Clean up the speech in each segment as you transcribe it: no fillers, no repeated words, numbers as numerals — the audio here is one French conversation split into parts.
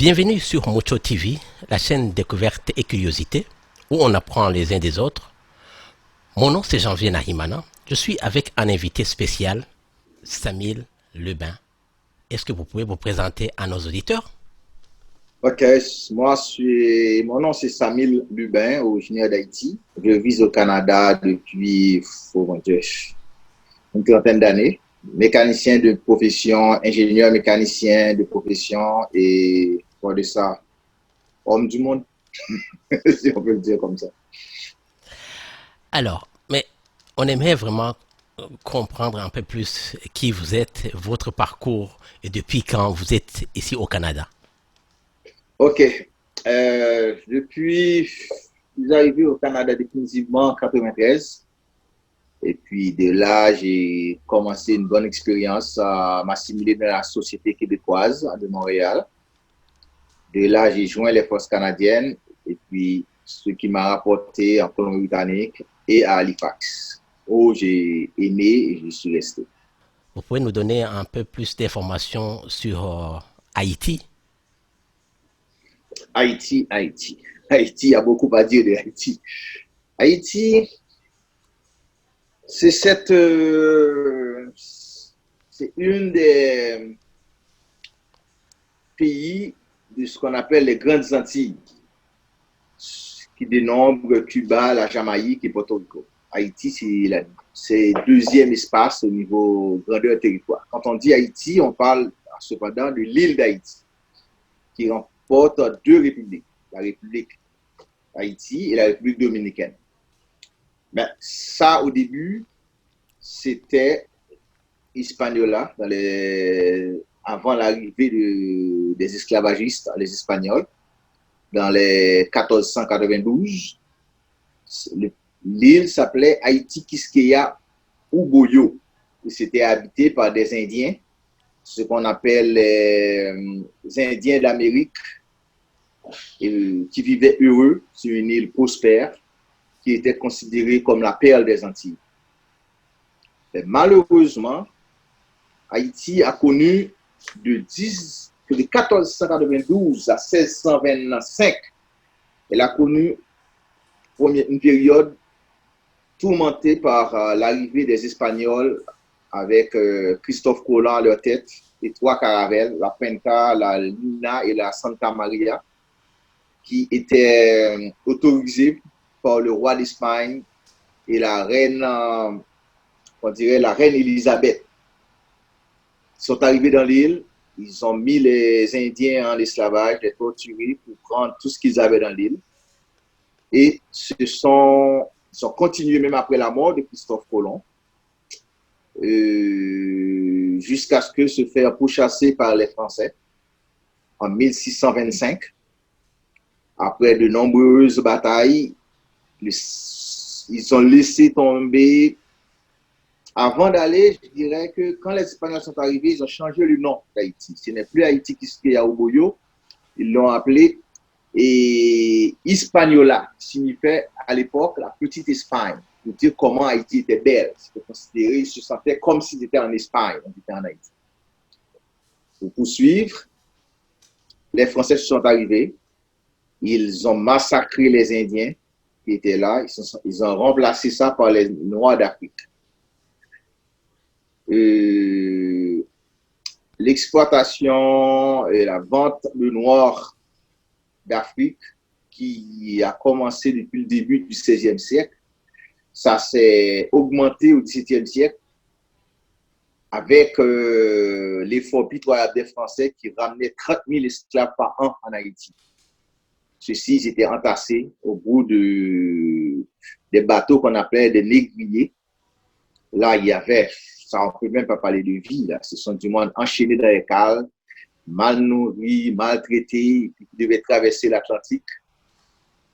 Bienvenue sur Mocho TV, la chaîne Découverte et Curiosité, où on apprend les uns des autres. Mon nom c'est Janvier Nahimana. Je suis avec un invité spécial, Samil Lebin. Est-ce que vous pouvez vous présenter à nos auditeurs? Ok, mon nom c'est Samil Lubin, originaire d'Haïti. Je vis au Canada depuis mon Dieu, une trentaine d'années. Mécanicien de profession, ingénieur mécanicien de profession et pour de ça, homme du monde, si on peut le dire comme ça. Alors, mais on aimerait vraiment comprendre un peu plus qui vous êtes, votre parcours et depuis quand vous êtes ici au Canada. Ok, depuis, je suis arrivé au Canada définitivement en 93. Et puis de là, j'ai commencé une bonne expérience à m'assimiler dans la société québécoise de Montréal. De là, j'ai joint les forces canadiennes et puis ce qui m'a rapporté en Colombie-Britannique et à Halifax, où j'ai aimé et je suis resté. Vous pouvez nous donner un peu plus d'informations sur Haïti? Haïti, Haïti. Haïti, il y a beaucoup à dire de Haïti. Haïti, c'est c'est une des pays de ce qu'on appelle les grandes Antilles, qui dénombre Cuba, la Jamaïque et Porto Rico. Haïti, c'est le deuxième espace au niveau grandeur territoire. Quand on dit Haïti, on parle cependant de l'île d'Haïti, qui remporte deux républiques, la République Haïti et la République dominicaine. Mais ça, au début, c'était Hispaniola, avant l'arrivée des esclavagistes, les Espagnols, dans les 1492. L'île s'appelait Haïti Quisqueya Uboyo. C'était habité par des Indiens, ce qu'on appelle les Indiens d'Amérique, qui vivaient heureux sur une île prospère, qui était considérée comme la perle des Antilles. Mais malheureusement, Haïti a connu de 1492 à 1625, elle a connu une période tourmentée par l'arrivée des Espagnols avec Christophe Colomb à leur tête et trois caravelles, la Pinta, la Luna et la Santa Maria, qui étaient autorisées par le roi d'Espagne et la reine, on dirait la reine Élisabeth. Ils sont arrivés dans l'île, ils ont mis les Indiens en esclavage, les torturés pour prendre tout ce qu'ils avaient dans l'île. Et ils ont continué même après la mort de Christophe Colomb, jusqu'à ce que se faire pourchasser par les Français en 1625. Après de nombreuses batailles, ils ont laissé tomber. Avant d'aller, je dirais que quand les Espagnols sont arrivés, ils ont changé le nom d'Haïti. Ce n'est plus Haïti Quisqueya Uboyo, ils l'ont appelé Hispaniola, qui signifiait à l'époque la petite Espagne, pour dire comment Haïti était belle. C'était considéré, ils se sentaient comme s'ils étaient en Espagne, on était en Haïti. Pour poursuivre, les Français sont arrivés, ils ont massacré les Indiens qui étaient là, ils ont remplacé ça par les Noirs d'Afrique. L'exploitation et la vente de noirs d'Afrique qui a commencé depuis le début du XVIe siècle, ça s'est augmenté au XVIIe siècle avec l'effort pitoyable des Français qui ramenaient 30 000 esclaves par an en Haïti. Ceux-ci ils étaient entassés au bout des bateaux qu'on appelait des négriers. Là, il y avait, ça on ne peut même pas parler de vie, là. Ce sont du monde enchaîné dans les cales, mal nourris, maltraités, qui devaient traverser l'Atlantique.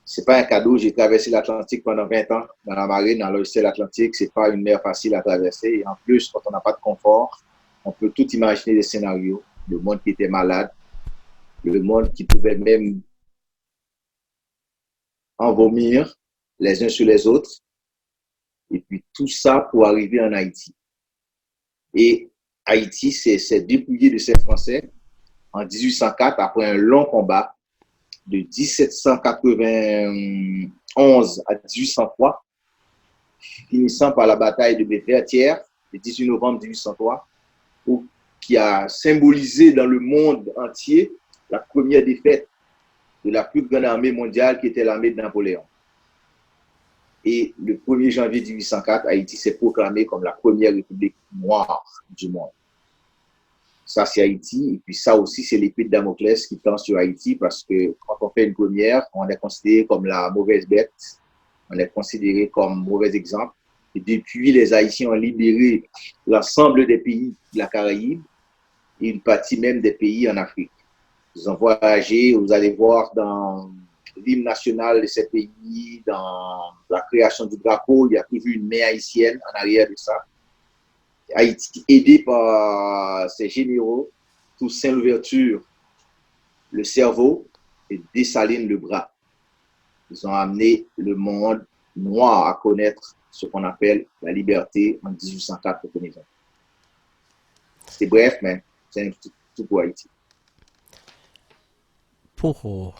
Ce n'est pas un cadeau, j'ai traversé l'Atlantique pendant 20 ans dans la marine, dans l'océan Atlantique, ce n'est pas une mer facile à traverser. Et en plus, quand on n'a pas de confort, on peut tout imaginer des scénarios. Le monde qui était malade, le monde qui pouvait même en vomir les uns sur les autres. Et puis tout ça pour arriver en Haïti. Et Haïti s'est dépouillé de ses Français en 1804, après un long combat de 1791 à 1803, finissant par la bataille de Bévertière, le 18 novembre 1803, qui a symbolisé dans le monde entier la première défaite de la plus grande armée mondiale qui était l'armée de Napoléon. Et le 1er janvier 1804, Haïti s'est proclamée comme la première république noire du monde. Ça, c'est Haïti. Et puis ça aussi, c'est l'épée de Damoclès qui tend sur Haïti parce que quand on fait une première, on est considéré comme la mauvaise bête, on est considéré comme mauvais exemple. Et depuis, les Haïtiens ont libéré l'ensemble des pays de la Caraïbe et une partie même des pays en Afrique. Ils ont voyagé, vous allez voir dans l'hymne national de ces pays, dans la création du drapeau, il y a toujours une main haïtienne en arrière de ça. Haïti, aidé par ses généraux, Toussaint Louverture, le cerveau, et Dessalines, le bras. Ils ont amené le monde noir à connaître ce qu'on appelle la liberté en 1804 au Congo. C'est bref, mais c'est tout pour Haïti. Pour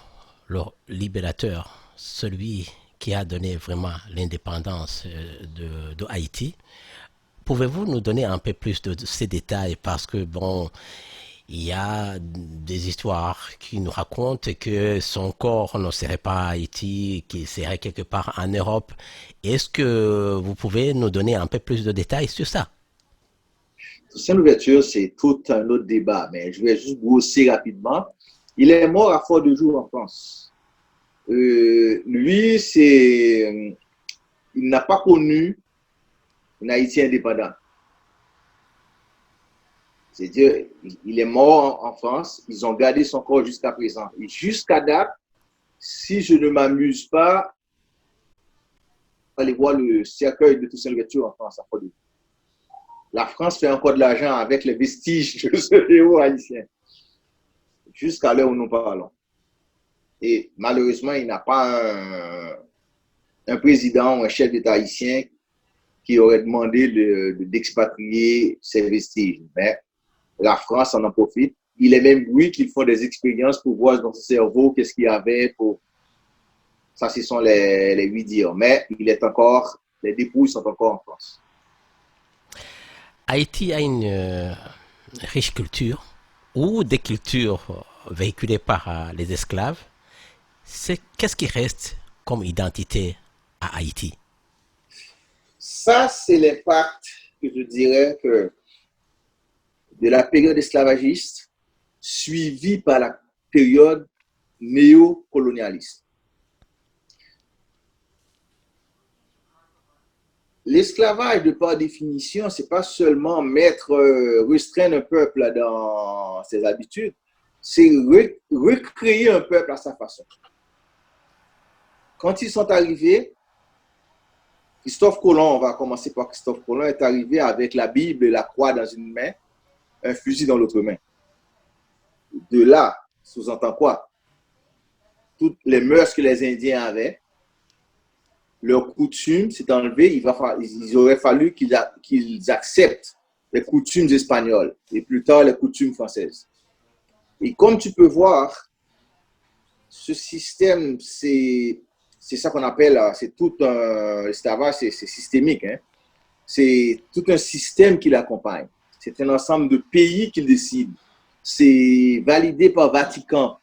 le libérateur, celui qui a donné vraiment l'indépendance de Haïti, pouvez-vous nous donner un peu plus de ces détails parce que bon, il y a des histoires qui nous racontent que son corps ne serait pas à Haïti, qu'il serait quelque part en Europe. Est-ce que vous pouvez nous donner un peu plus de détails sur ça? Toussaint Louverture, c'est tout un autre débat, mais je vais juste brosser rapidement. Il est mort à Fort-de-Joux en France. Lui, il n'a pas connu un Haïti indépendant. C'est-à-dire, il est mort en France, ils ont gardé son corps jusqu'à présent. Et jusqu'à date, si je ne m'amuse pas, allez voir le cercueil de Toussaint Louverture en France, à Fort-de-Joux. La France fait encore de l'argent avec les vestiges de ce héros haïtien, jusqu'à l'heure où nous parlons. Et malheureusement, il n'a pas un président ou un chef d'État haïtien qui aurait demandé d'expatrier ses vestiges. Mais la France en profite. Il est même oui qu'ils font des expériences pour voir dans son cerveau qu'est-ce qu'il y avait pour... Ça, ce sont les huit dires. Mais les dépouilles sont encore en France. Haïti a une riche culture ou des cultures véhiculées par les esclaves. Qu'est-ce qui reste comme identité à Haïti? Ça, c'est l'impact que je dirais que de la période esclavagiste suivie par la période néocolonialiste. L'esclavage, de par définition, c'est pas seulement restreindre un peuple dans ses habitudes, c'est recréer un peuple à sa façon. Quand ils sont arrivés, Christophe Colomb, on va commencer par Christophe Colomb, est arrivé avec la Bible et la croix dans une main, un fusil dans l'autre main. De là, sous-entend quoi? Toutes les mœurs que les Indiens avaient, leur coutume s'est enlevée, il aurait fallu qu'ils acceptent les coutumes espagnoles et plus tard les coutumes françaises. Et comme tu peux voir, ce système, c'est ça qu'on appelle, c'est tout un esclavage, c'est systémique. Hein? C'est tout un système qui l'accompagne. C'est un ensemble de pays qui décident. C'est validé par Vatican.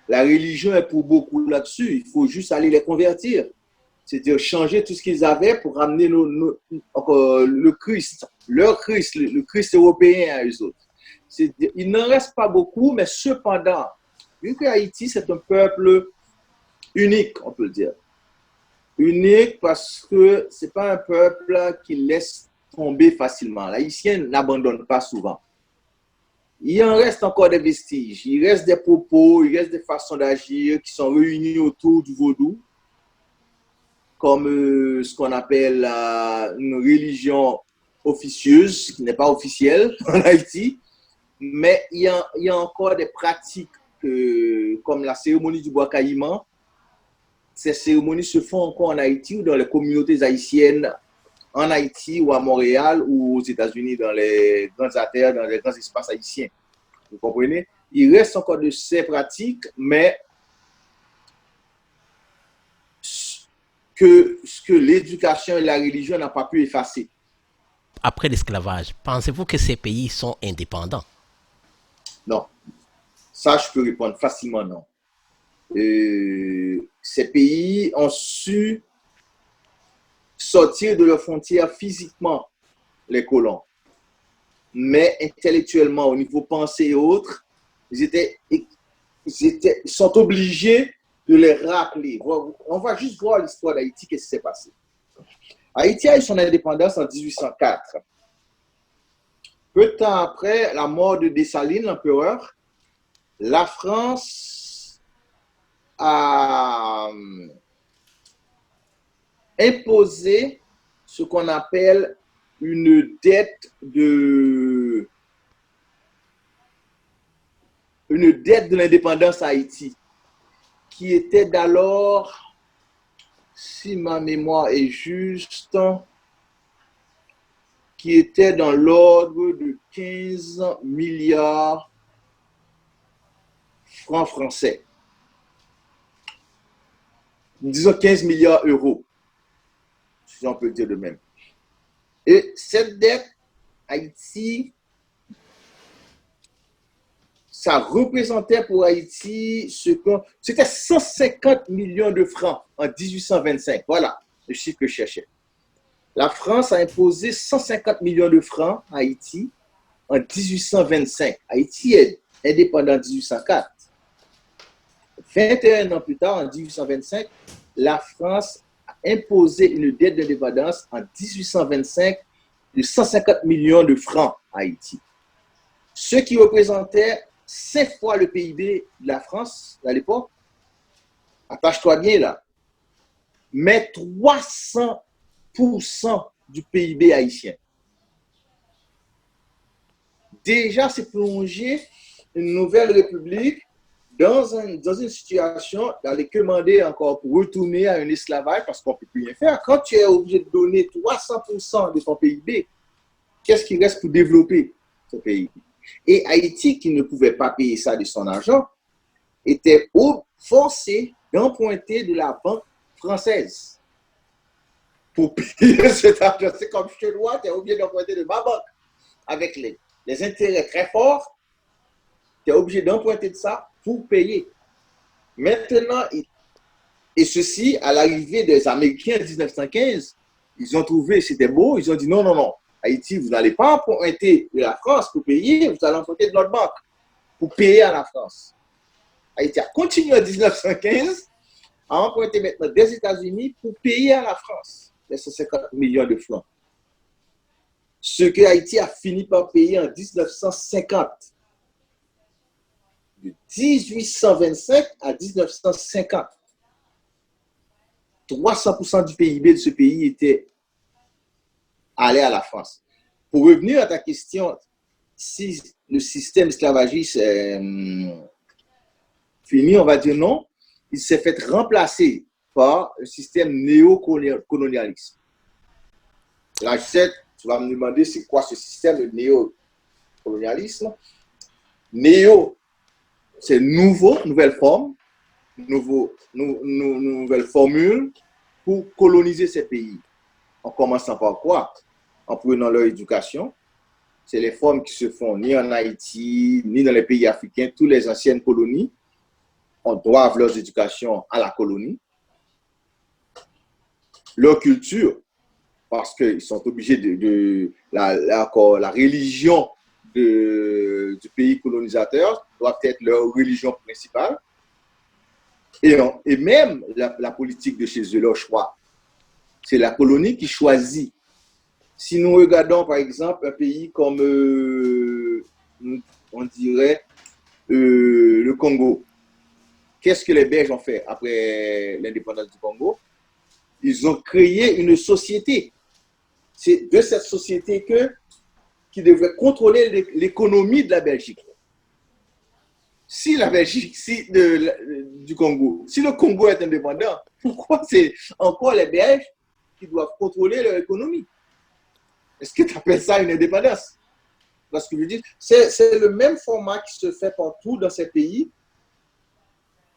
La religion est pour beaucoup là-dessus. Il faut juste aller les convertir. C'est-à-dire changer tout ce qu'ils avaient pour amener le Christ, leur Christ, le Christ européen à eux autres. Il n'en reste pas beaucoup, mais cependant, vu que Haïti, c'est un peuple unique, on peut le dire. Unique parce que ce n'est pas un peuple qui laisse tomber facilement. L'Haïtien n'abandonne pas souvent. Il en reste encore des vestiges, il reste des propos, il reste des façons d'agir qui sont réunis autour du vaudou, comme ce qu'on appelle une religion officieuse, qui n'est pas officielle en Haïti, mais il y a encore des pratiques comme la cérémonie du bois caïman. Ces cérémonies se font encore en Haïti ou dans les communautés haïtiennes en Haïti ou à Montréal ou aux États-Unis dans les grandes artères, dans les grands espaces haïtiens. Vous comprenez? Il reste encore de ces pratiques, mais que l'éducation et la religion n'ont pas pu effacer. Après l'esclavage, pensez-vous que ces pays sont indépendants? Non. Ça, je peux répondre facilement non. Ces pays ont su sortir de leurs frontières physiquement, les colons. Mais intellectuellement, au niveau pensée et autres, ils sont obligés de les rappeler. On va juste voir l'histoire d'Haïti, qu'est-ce qui s'est passé. Haïti a eu son indépendance en 1804. Peu de temps après la mort de Dessalines, l'empereur, la France a imposé ce qu'on appelle une dette de l'indépendance à Haïti, qui était d'alors, si ma mémoire est juste, qui était dans l'ordre de 15 milliards francs français. Disons 15 milliards euros, si on peut dire de même. Et cette dette, Haïti, ça représentait pour Haïti c'était 150 millions de francs en 1825. Voilà le chiffre que je cherchais. La France a imposé 150 millions de francs à Haïti en 1825. Haïti est indépendant en 1804. 21 ans plus tard, en 1825, la France a imposé une dette d'indépendance en 1825 de 150 millions de francs à Haïti. Ce qui représentait 5 fois le PIB de la France à l'époque. Attache-toi bien là. Mais 300% du PIB haïtien. Déjà, c'est plongé une nouvelle république dans une situation dans laquelle demander encore pour retourner à un esclavage parce qu'on ne peut plus rien faire. Quand tu es obligé de donner 300% de ton PIB, qu'est-ce qui reste pour développer ce pays? Et Haïti, qui ne pouvait pas payer ça de son argent, était forcé d'emprunter de la banque française pour payer cet argent. C'est comme chez toi, tu es obligé d'emprunter de ma banque avec les intérêts très forts. Tu es obligé d'emprunter de ça pour payer. Maintenant, et ceci, à l'arrivée des Américains en 1915, ils ont trouvé, c'était beau, ils ont dit non, non, non. Haïti, vous n'allez pas emprunter de la France pour payer, vous allez emprunter de notre banque pour payer à la France. Haïti a continué en 1915 à emprunter maintenant des États-Unis pour payer à la France les 150 millions de francs. Ce que Haïti a fini par payer en 1950. De 1825 à 1950. 300% du PIB de ce pays était allé à la France. Pour revenir à ta question, si le système esclavagiste est fini, on va dire non, il s'est fait remplacer par le système néocolonialisme. Là, tu vas me demander c'est quoi ce système de néocolonialisme. Néo, c'est nouveau, nouvelle forme, nouvelle formule pour coloniser ces pays. En commençant par quoi? En prenant leur éducation. C'est les formes qui se font ni en Haïti, ni dans les pays africains. Toutes les anciennes colonies, on doit leur éducation à la colonie. Leur culture, parce qu'ils sont obligés la religion du pays colonisateur doit être leur religion principale. Et même la politique de chez eux, leur choix. C'est la colonie qui choisit. Si nous regardons, par exemple, un pays comme, on dirait, le Congo, qu'est-ce que les Belges ont fait après l'indépendance du Congo? Ils ont créé une société. C'est de cette société qui devrait contrôler l'économie de la Belgique. Si la Belgique, du Congo, si le Congo est indépendant, pourquoi c'est encore les Belges qui doivent contrôler leur économie? Est-ce que tu appelles ça une indépendance? Parce que je veux dire, c'est le même format qui se fait partout dans ces pays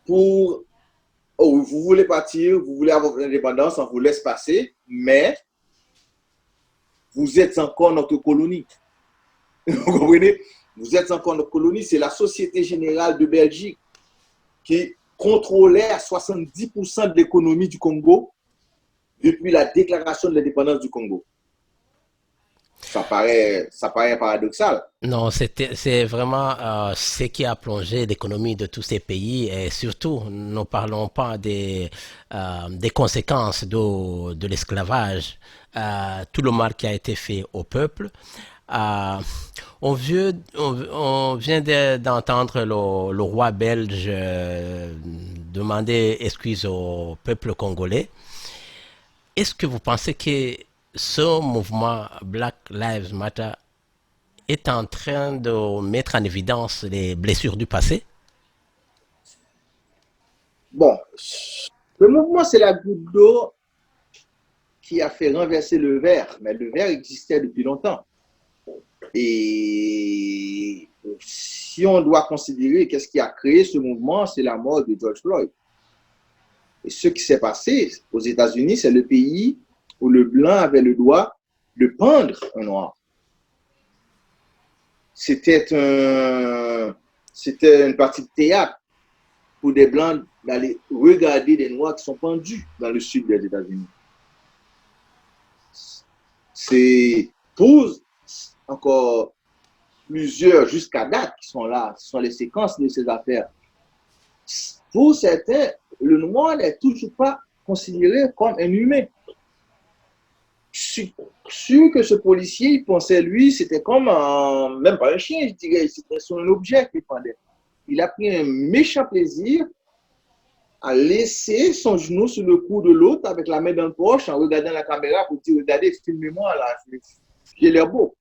pour, oh, vous voulez partir, vous voulez avoir l'indépendance, on vous laisse passer, mais vous êtes encore notre colonie. Vous comprenez? Vous êtes encore notre colonie. C'est la Société Générale de Belgique qui contrôlait à 70% de l'économie du Congo depuis la déclaration de l'indépendance du Congo. Ça paraît paradoxal. Non, c'est vraiment ce qui a plongé l'économie de tous ces pays et surtout, ne parlons pas des conséquences de l'esclavage, tout le mal qui a été fait au peuple. Euh, on vient d'entendre le roi belge demander excuse au peuple congolais. Est-ce que vous pensez que ce mouvement Black Lives Matter est en train de mettre en évidence les blessures du passé? Bon, le mouvement, c'est la goutte d'eau qui a fait renverser le verre, mais le verre existait depuis longtemps. Et si on doit considérer qu'est-ce qui a créé ce mouvement, c'est la mort de George Floyd. Et ce qui s'est passé aux États-Unis, c'est le pays où le blanc avait le droit de pendre un noir. C'était une partie de théâtre pour des blancs d'aller regarder des noirs qui sont pendus dans le sud des États-Unis. C'est pour encore plusieurs jusqu'à date qui sont là, ce sont les séquences de ces affaires. Pour certains, le noir n'est toujours pas considéré comme un humain. Je suis sûr que ce policier, il pensait, lui, c'était comme même pas un chien, je dirais, c'était son objet qu'il pendait. Il a pris un méchant plaisir à laisser son genou sur le cou de l'autre avec la main dans le poche en regardant la caméra pour dire, regardez, filmez-moi là, j'ai l'air beau.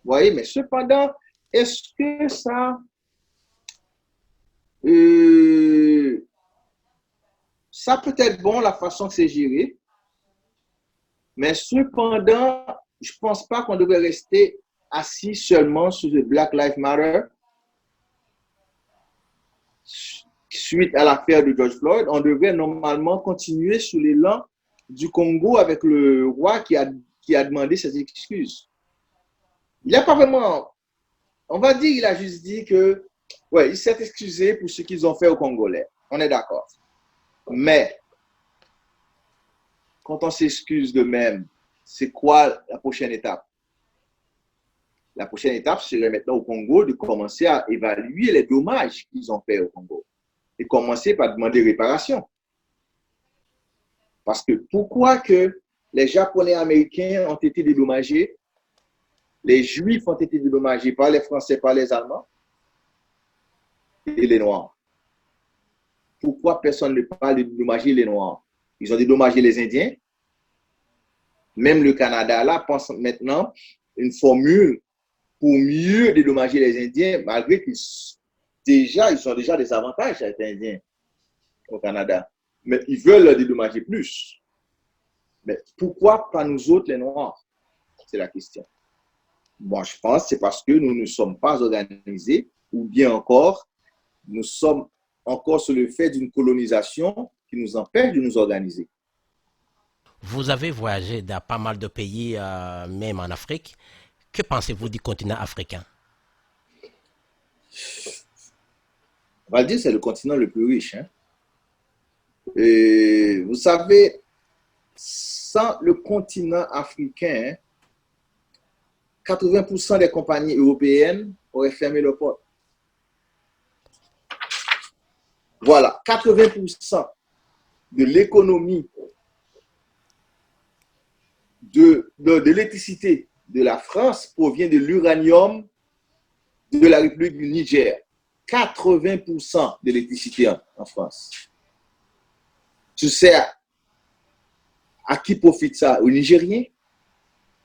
Vous voyez, mais cependant, est-ce que ça peut être bon la façon que c'est géré, mais cependant, je ne pense pas qu'on devrait rester assis seulement sur le Black Lives Matter suite à l'affaire de George Floyd. On devrait normalement continuer sur l'élan du Congo avec le roi qui a demandé ses excuses. Il n'a pas vraiment, on va dire, il a juste dit que, ouais, il s'est excusé pour ce qu'ils ont fait aux Congolais. On est d'accord. Mais, quand on s'excuse de même, c'est quoi la prochaine étape? La prochaine étape serait maintenant au Congo de commencer à évaluer les dommages qu'ils ont fait au Congo et commencer par demander réparation. Parce que pourquoi que les Japonais américains ont été dédommagés, les Juifs ont été dédommagés par les Français, par les Allemands et les Noirs? Pourquoi personne ne parle de dédommager les Noirs? Ils ont dédommagé les Indiens. Même le Canada, là, pense maintenant une formule pour mieux dédommager les Indiens, malgré qu'ils ont déjà des avantages à être Indiens au Canada. Mais ils veulent leur dédommager plus. Mais pourquoi pas nous autres, les Noirs? C'est la question. Bon, je pense que c'est parce que nous ne sommes pas organisés, ou bien encore, nous sommes encore sur le fait d'une colonisation qui nous empêche de nous organiser. Vous avez voyagé dans pas mal de pays, même en Afrique. Que pensez-vous du continent africain? On va dire que c'est le continent le plus riche. Hein? Et vous savez, sans le continent africain, 80% des compagnies européennes auraient fermé leurs portes. Voilà, 80% de l'économie de l'électricité de la France provient de l'uranium de la République du Niger. 80% de l'électricité en France. Tu sais à qui profite ça? Aux Nigériens?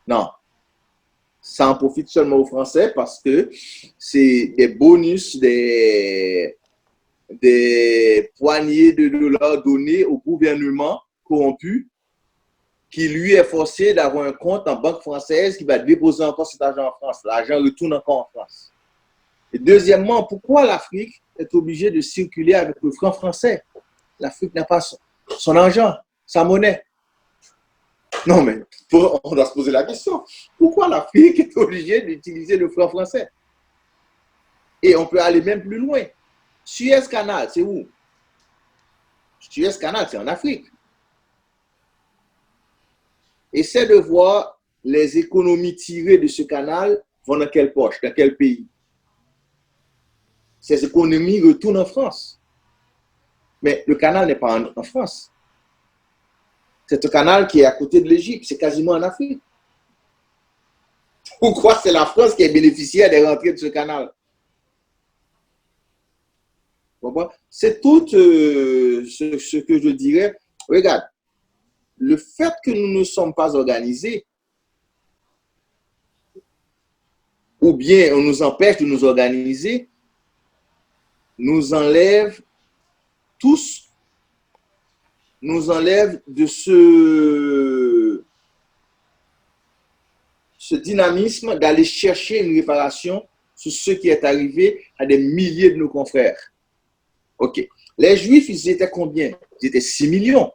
Non. Ça en profite seulement aux Français parce que c'est des bonus, des poignées de dollars donnés au gouvernement corrompu qui lui est forcé d'avoir un compte en banque française qui va déposer encore cet argent en France. L'argent retourne encore en France. Et deuxièmement, pourquoi l'Afrique est obligée de circuler avec le franc français? L'Afrique n'a pas son argent, sa monnaie. Non, mais on doit se poser la question. Pourquoi l'Afrique est obligée d'utiliser le franc français? Et on peut aller même plus loin. Suez Canal, c'est où? Suez Canal, c'est en Afrique. Essaie de voir les économies tirées de ce canal vont dans quelle poche, dans quel pays. Ces économies retournent en France. Mais le canal n'est pas en France. C'est un canal qui est à côté de l'Égypte, c'est quasiment en Afrique. Pourquoi c'est la France qui est bénéficiaire des rentrées de ce canal? C'est tout ce que je dirais. Regarde, le fait que nous ne sommes pas organisés, ou bien on nous empêche de nous organiser, nous enlève tous, nous enlève de ce dynamisme d'aller chercher une réparation sur ce qui est arrivé à des milliers de nos confrères. OK. Les Juifs, ils étaient combien? Ils étaient 6 millions.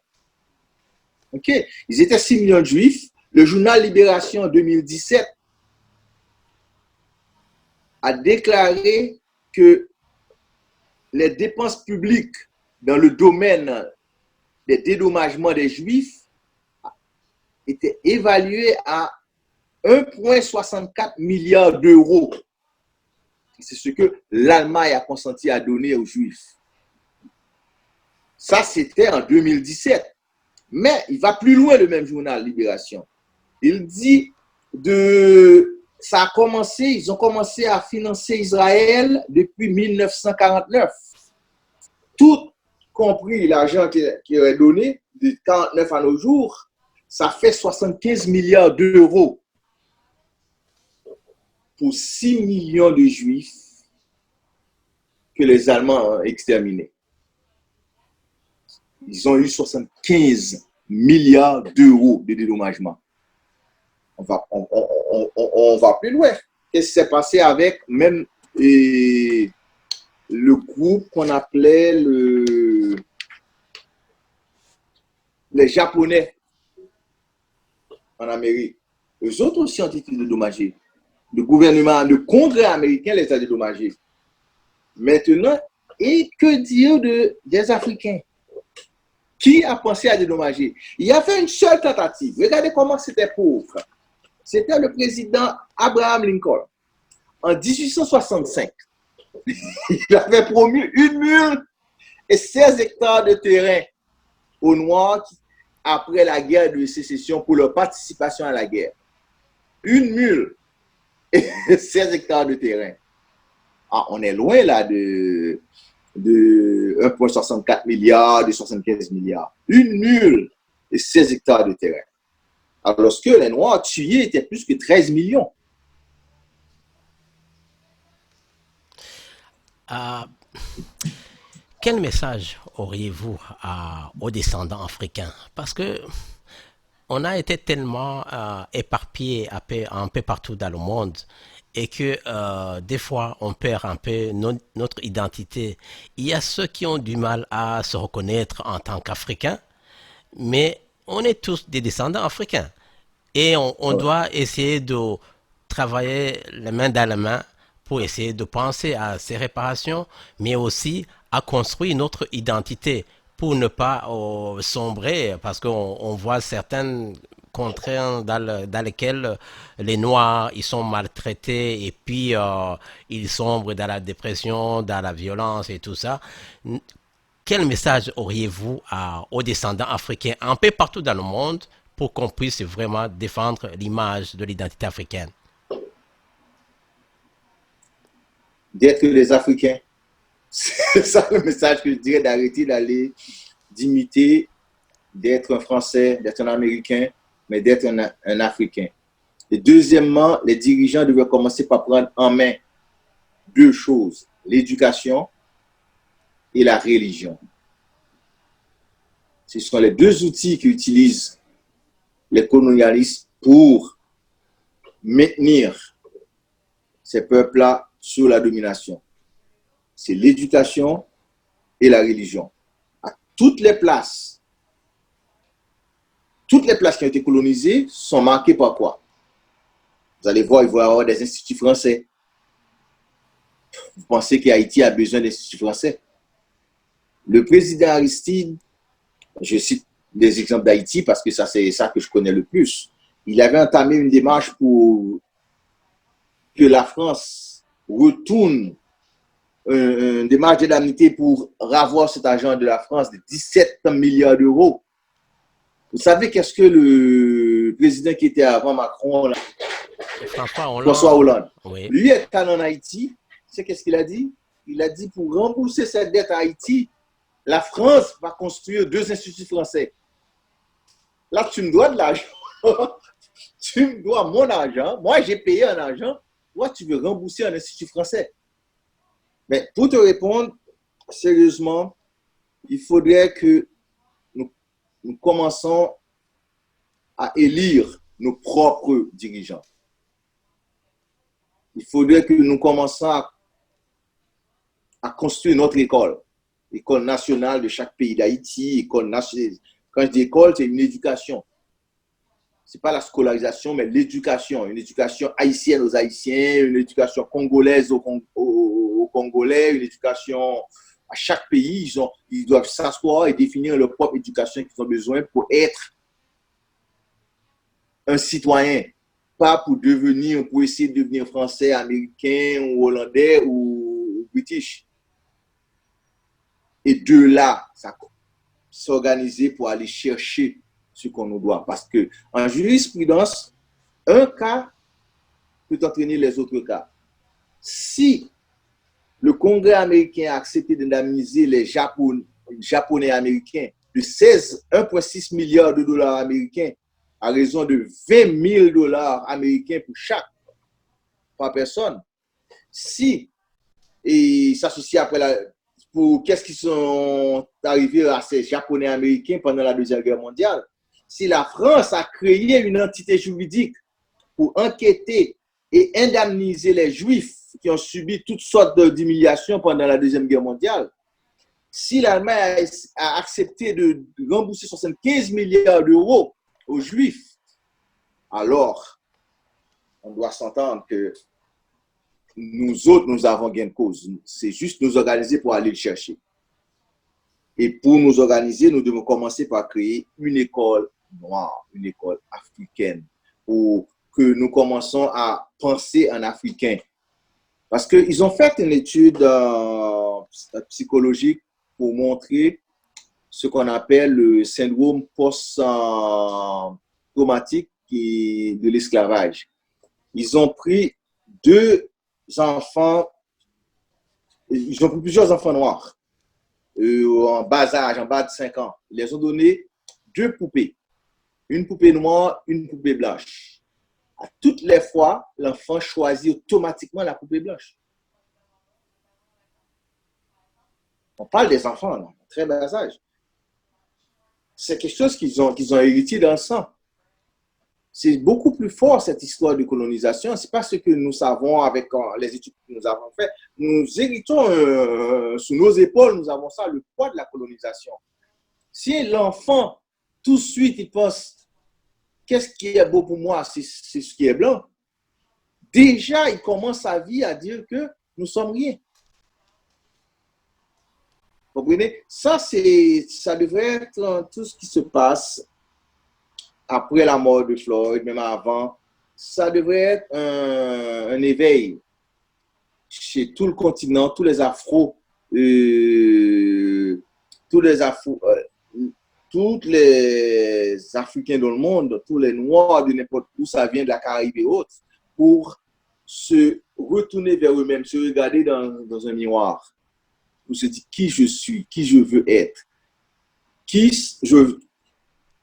OK. Ils étaient 6 millions de Juifs. Le journal Libération en 2017 a déclaré que les dépenses publiques dans le domaine des dédommagements des Juifs étaient évaluées à 1,64 milliard d'euros. C'est ce que l'Allemagne a consenti à donner aux Juifs. Ça, c'était en 2017. Mais il va plus loin, le même journal Libération. Il dit ça a commencé, ils ont commencé à financer Israël depuis 1949. Tout compris l'argent qui est donné, de 1949 à nos jours, ça fait 75 milliards d'euros pour 6 millions de Juifs que les Allemands ont exterminés. Ils ont eu 75 milliards d'euros de dédommagement. On va plus loin. Qu'est-ce qui s'est passé avec même le groupe qu'on appelait les Japonais en Amérique? Eux autres aussi ont été dédommagés. Le gouvernement, le Congrès américain les a dédommagés. Maintenant, et que dire des Africains? Qui a pensé à dédommager? Il y avait une seule tentative. Regardez comment c'était pauvre. C'était le président Abraham Lincoln. En 1865, il avait promis 1 mule et 16 hectares de terrain aux Noirs après la guerre de sécession pour leur participation à la guerre. 1 mule et 16 hectares de terrain. Ah, on est loin là de 1,64 milliard, de 75 milliards. 1 mule et 16 hectares de terrain. Alors que les Noirs tués étaient plus que 13 millions. Quel message auriez-vous aux descendants africains? Parce que on a été tellement éparpillés un peu partout dans le monde et que des fois on perd un peu notre identité. Il y a ceux qui ont du mal à se reconnaître en tant qu'Africains, mais on est tous des descendants africains. Et on doit essayer de travailler la main dans la main pour essayer de penser à ces réparations, mais aussi à construire notre identité pour ne pas sombrer, parce qu'on voit certaines contrées dans lesquelles les Noirs ils sont maltraités et puis ils sombrent dans la dépression, dans la violence et tout ça. Quel message auriez-vous aux descendants africains un peu partout dans le monde pour qu'on puisse vraiment défendre l'image de l'identité africaine? D'être les Africains. C'est ça le message que je dirais, d'arrêter d'aller, d'imiter, d'être un Français, d'être un Américain, mais d'être un Africain. Et deuxièmement, les dirigeants devraient commencer par prendre en main 2 choses, l'éducation et la religion. Ce sont les 2 outils qu'utilise les colonialistes pour maintenir ces peuples-là sous la domination. C'est l'éducation et la religion. À toutes les places qui ont été colonisées sont marquées par quoi? Vous allez voir, il va y avoir des instituts français. Vous pensez qu'Haïti a besoin d'instituts français? Le président Aristide, je cite des exemples d'Haïti parce que ça, c'est ça que je connais le plus. Il avait entamé une démarche pour que la France retourne, une démarche d'indemnité pour ravoir cet argent de la France de 17 milliards d'euros. Vous savez qu'est-ce que le président qui était avant Macron, là, François Hollande, oui. Lui est allé en Haïti, c'est qu'est-ce qu'il a dit? Il a dit pour rembourser cette dette à Haïti, la France va construire 2 instituts français. Là, tu me dois de l'argent. Tu me dois mon argent. Moi, j'ai payé un argent. Toi, tu veux rembourser un institut français. Mais pour te répondre, sérieusement, il faudrait que nous commençons à élire nos propres dirigeants. Il faudrait que nous commençons à construire notre école. École nationale de chaque pays d'Haïti, école nationale. Quand je dis école, c'est une éducation. Ce n'est pas la scolarisation, mais l'éducation. Une éducation haïtienne aux Haïtiens, une éducation congolaise aux Congolais, une éducation à chaque pays. Ils doivent s'asseoir et définir leur propre éducation qu'ils ont besoin pour être un citoyen. Pas pour essayer de devenir français, américain, ou hollandais, ou british. Et de là, ça s'organiser pour aller chercher ce qu'on nous doit. Parce que en jurisprudence, un cas peut entraîner les autres cas. Si le Congrès américain a accepté d'indemniser les Japonais américains de 1,6 milliard de dollars américains à raison de 20 000 dollars américains pour chaque par personne, si et s'associe après pour qu'est-ce qui sont arrivés à ces Japonais américains pendant la Deuxième Guerre mondiale, si la France a créé une entité juridique pour enquêter et indemniser les Juifs qui ont subi toutes sortes d'humiliations pendant la Deuxième Guerre mondiale, si l'Allemagne a accepté de rembourser 75 milliards d'euros aux Juifs, alors on doit s'entendre que nous autres, nous avons gain de cause. C'est juste nous organiser pour aller le chercher. Et pour nous organiser, nous devons commencer par créer une école noire, une école africaine, pour que nous commençons à penser en africain. Parce qu'ils ont fait une étude psychologique pour montrer ce qu'on appelle le syndrome post-traumatique de l'esclavage. Ils ont pris ils ont pris plusieurs enfants noirs en bas âge, en bas de 5 ans. Ils les ont donné 2 poupées. Une poupée noire, une poupée blanche. À toutes les fois, l'enfant choisit automatiquement la poupée blanche. On parle des enfants, là, très bas âge. C'est quelque chose qu'ils ont hérité dans le sang. C'est beaucoup plus fort, cette histoire de colonisation. Ce n'est pas ce que nous savons avec les études que nous avons faites. Nous héritons sous nos épaules, nous avons ça, le poids de la colonisation. Si l'enfant, tout de suite, il pense, qu'est-ce qui est beau pour moi? C'est ce qui est blanc. Déjà, il commence sa vie à dire que nous sommes rien. Vous comprenez? Ça devrait être tout ce qui se passe après la mort de Floyd, même avant. Ça devrait être un éveil chez tout le continent, tous les Afro, tous les Africains dans le monde, tous les Noirs de n'importe où, ça vient de la Caraïbe et autres, pour se retourner vers eux-mêmes, se regarder dans un miroir, pour se dire qui je suis, qui je veux être,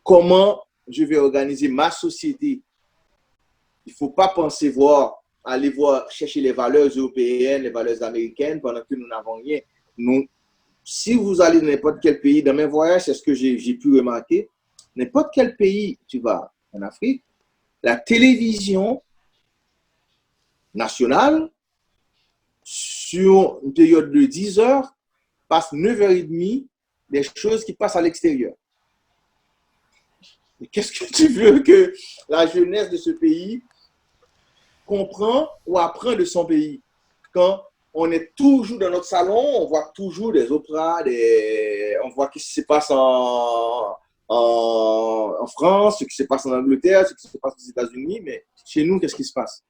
comment je vais organiser ma société. Il ne faut pas penser aller chercher les valeurs européennes, les valeurs américaines pendant que nous n'avons rien. Si vous allez dans n'importe quel pays, dans mes voyages, c'est ce que j'ai pu remarquer, n'importe quel pays tu vas, en Afrique, la télévision nationale, sur une période de 10 heures, passe 9h30 des choses qui passent à l'extérieur. Qu'est-ce que tu veux que la jeunesse de ce pays comprend ou apprend de son pays? Quand on est toujours dans notre salon, on voit toujours des opéras, on voit ce qui se passe en France, ce qui se passe en Angleterre, ce qui se passe aux États-Unis, mais chez nous, qu'est-ce qui se passe?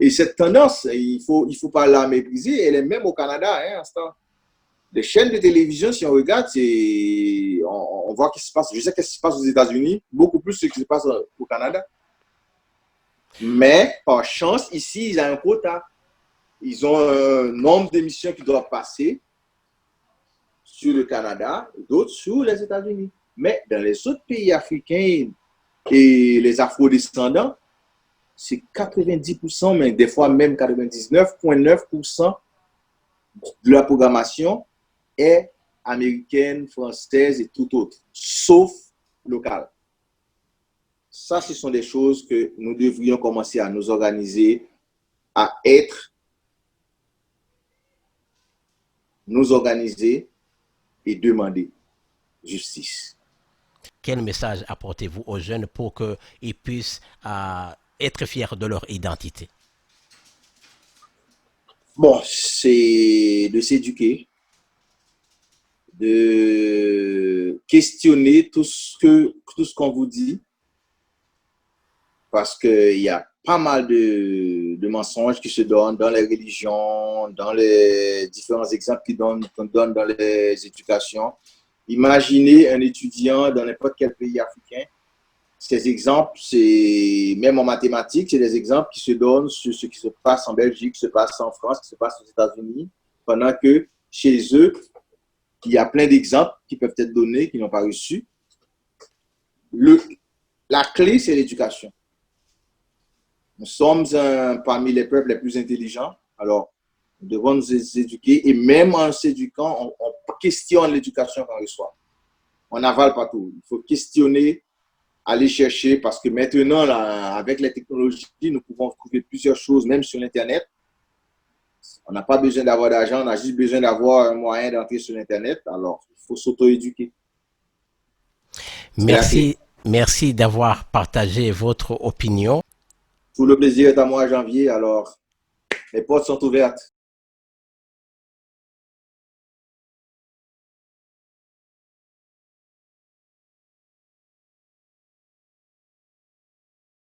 Et cette tendance, il faut pas la mépriser, elle est même au Canada, hein, à ce temps. Les chaînes de télévision, si on regarde, on voit ce qui se passe. Je sais ce qui se passe aux États-Unis, beaucoup plus ce qui se passe au Canada. Mais, par chance, ici, ils ont un quota. Ils ont un nombre d'émissions qui doivent passer sur le Canada, d'autres sur les États-Unis. Mais dans les autres pays africains et les afro-descendants, c'est 90%, mais des fois même 99,9% de la programmation est américaine, française et tout autre, sauf locale. Ça, ce sont des choses que nous devrions commencer à nous organiser, à nous organiser et demander justice. Quel message apportez-vous aux jeunes pour qu'ils puissent être fiers de leur identité? Bon, c'est de s'éduquer, de questionner tout ce qu'on vous dit, parce qu'il y a pas mal de mensonges qui se donnent dans les religions, dans les différents exemples qu'on donne dans les éducations. Imaginez un étudiant dans n'importe quel pays africain. Ces exemples, c'est même en mathématiques, c'est des exemples qui se donnent sur ce qui se passe en Belgique, qui se passe en France, qui se passe aux États-Unis, pendant que chez eux, il y a plein d'exemples qui peuvent être donnés, qui n'ont pas reçu. La clé, c'est l'éducation. Nous sommes parmi les peuples les plus intelligents, alors nous devons nous éduquer et même en s'éduquant, on questionne l'éducation qu'on reçoit. On n'avale pas tout. Il faut questionner, aller chercher, parce que maintenant, là, avec les technologies, nous pouvons trouver plusieurs choses, même sur l'Internet. On n'a pas besoin d'avoir d'argent, on a juste besoin d'avoir un moyen d'entrer sur l'Internet. Alors, il faut s'auto-éduquer. Merci d'avoir partagé votre opinion. Tout le plaisir est à moi, Janvier. Alors, les portes sont ouvertes.